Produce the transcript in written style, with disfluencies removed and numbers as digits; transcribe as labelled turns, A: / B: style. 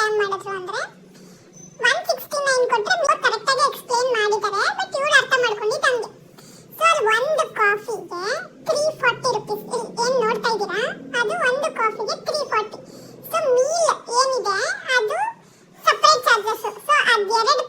A: ಹೆಂಗ್ ಮಾಡಿದ್ರು ಅಂದ್ರೆ 169 ಕೊಟ್ರೆ ಇವ್ರು ಕರೆಕ್ಟ್ ಆಗಿ ಎಕ್ಸ್ಪ್ಲೈನ್ ಮಾಡಿದ್ದಾರೆ, ಬಟ್ ಇವ್ರು ಅರ್ಥ ಮಾಡ್ಕೊಂಡಿದ್ದು ಹಂಗೆ. ಸೊ ಒಂದು ಕಾಫಿಗೆ 340 ರುಪೀಸ್ ಏನ್ ನೋಡ್ತಾ ಇದ್ದೀರಾ, ಅದು ಒಂದು ಕಾಫಿಗೆ 340. ಸೊ ಮೀಲ್ ಏನಿದೆ ಅದು ಸಪರೇಟ್ ಚಾರ್ಜಸ್. ಸೊ ಅದೆರಡು